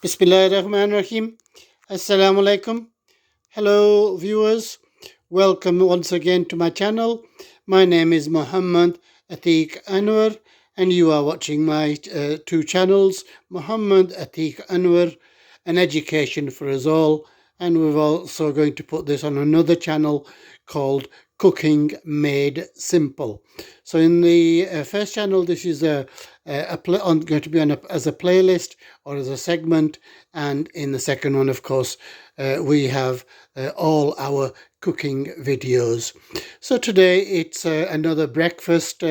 Bismillahirrahmanirrahim. Assalamu alaikum. Hello, viewers. Welcome once again to my channel. My name is Muhammad Atiq Anwar, and you are watching my two channels, Muhammad Atiq Anwar, an education for us all. And we're also going to put this on another channel called Cooking Made Simple. So in the first channel, this is going to be as a playlist or as a segment, and in the second one, of course, we have all our cooking videos. So today it's another breakfast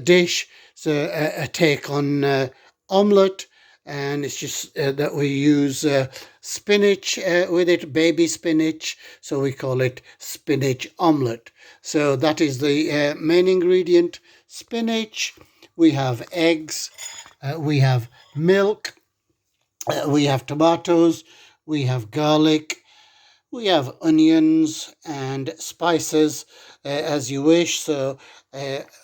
dish. It's a take on omelette, and it's just that we use spinach with it, baby spinach, so we call it spinach omelette. So that is the main ingredient: spinach. We have eggs, we have milk, we have tomatoes, we have garlic, we have onions and spices as you wish. So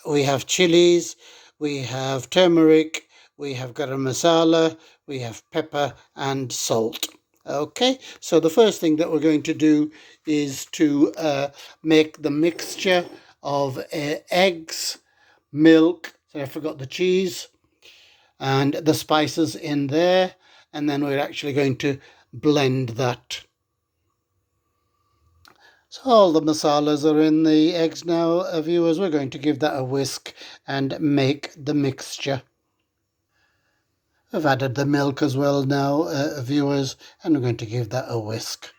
we have chilies, we have turmeric, we have garam masala, we have pepper and salt. Okay, so the first thing that we're going to do is to make the mixture of eggs, milk, so I forgot the cheese, and the spices in there, and then we're actually going to blend that. So all the masalas are in the eggs now, viewers. We're going to give that a whisk and make the mixture. I've added the milk as well now, viewers, and we're going to give that a whisk.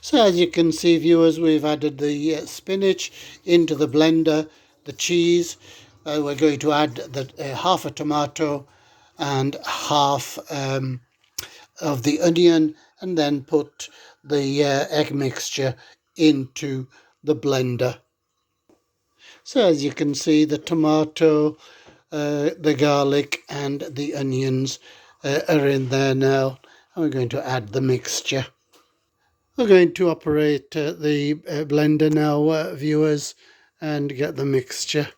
So as you can see, viewers, we've added the spinach into the blender, the cheese. We're going to add the half a tomato and half of the onion, and then put the egg mixture into the blender. So as you can see, the tomato, the garlic and the onions are in there now, and we're going to add the mixture. We're going to operate the blender now, viewers, and get the mixture.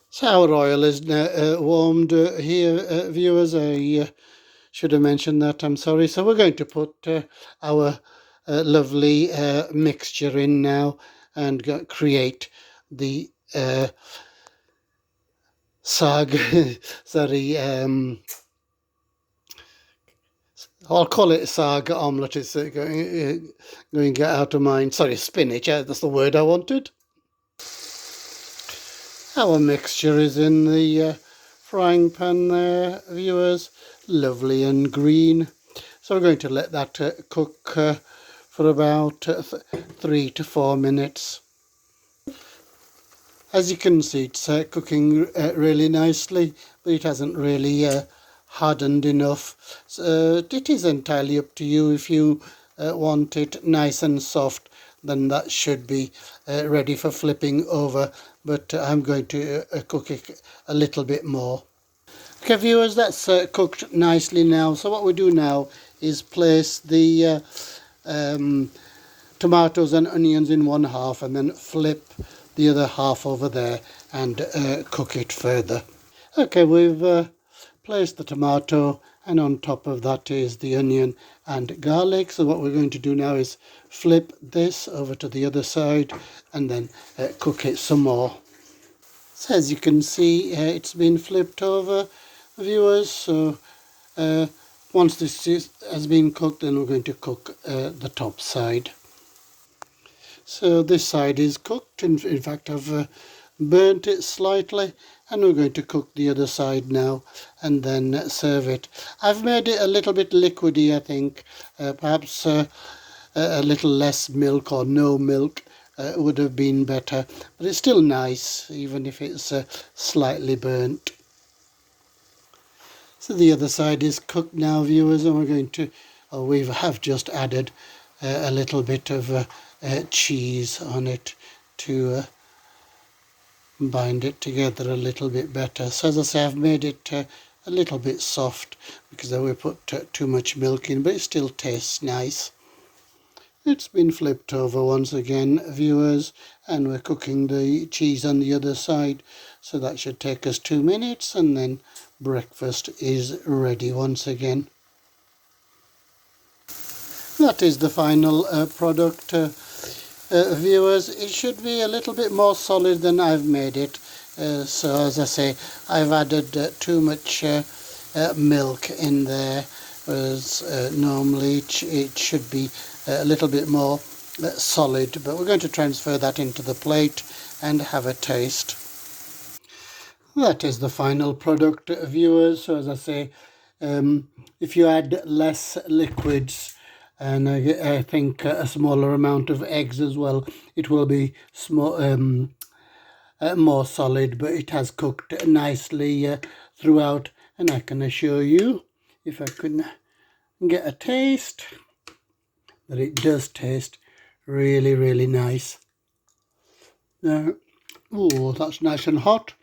So our oil is now warmed here, viewers. I should have mentioned that, I'm sorry. So we're going to put our lovely mixture in now and create the sag, sorry, I'll call it sag omelette. It's going to get out of mind. Sorry, spinach, that's the word I wanted. Our mixture is in the frying pan there, viewers, lovely and green. So we're going to let that cook for about 3 to 4 minutes. As you can see, it's cooking really nicely, but it hasn't really hardened enough. So it is entirely up to you. If you want it nice and soft, then that should be ready for flipping over, but I'm going to cook it a little bit more. Okay, viewers, that's cooked nicely now. So what we do now is place the tomatoes and onions in one half, and then flip the other half over there and cook it further. Okay, we've placed the tomato, and on top of that is the onion and garlic. So what we're going to do now is flip this over to the other side and then cook it some more. So as you can see, it's been flipped over, viewers. So once this has been cooked, then we're going to cook the top side. So this side is cooked. In fact, I've burnt it slightly, and we're going to cook the other side now and then serve it. I've made it a little bit liquidy, I think. Perhaps a little less milk or no milk would have been better, but it's still nice, even if it's slightly burnt. So the other side is cooked now, viewers, and we're going to, we have just added a little bit of cheese on it to bind it together a little bit better. So as I say, I've made it a little bit soft because we put too much milk in, but it still tastes nice. It's been flipped over once again, viewers, and we're cooking the cheese on the other side. So that should take us 2 minutes, and then breakfast is ready once again. That is the final product, viewers. It should be a little bit more solid than I've made it. So as I say, I've added too much milk in there, whereas normally it should be a little bit more solid. But we're going to transfer that into the plate and have a taste. That is the final product, viewers. So as I say, if you add less liquids and I think a smaller amount of eggs as well, it will be more solid, but it has cooked nicely throughout, and I can assure you, if I could get a taste, that it does taste really, really nice. Now, oh, that's nice and hot.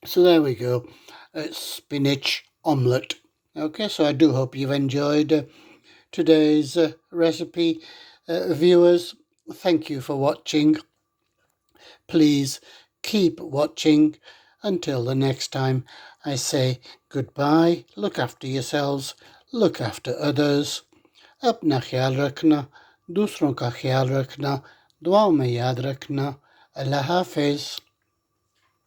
So there we go. It's spinach omelette. Okay, so I do hope you've enjoyed today's recipe, viewers. Thank you for watching. Please keep watching. Until the next time, I say goodbye. Look after yourselves. Look after others. अपना ख्याल रखना, दूसरों का ख्याल रखना, दुआओं में याद रखना. अल्लाह हाफिज़.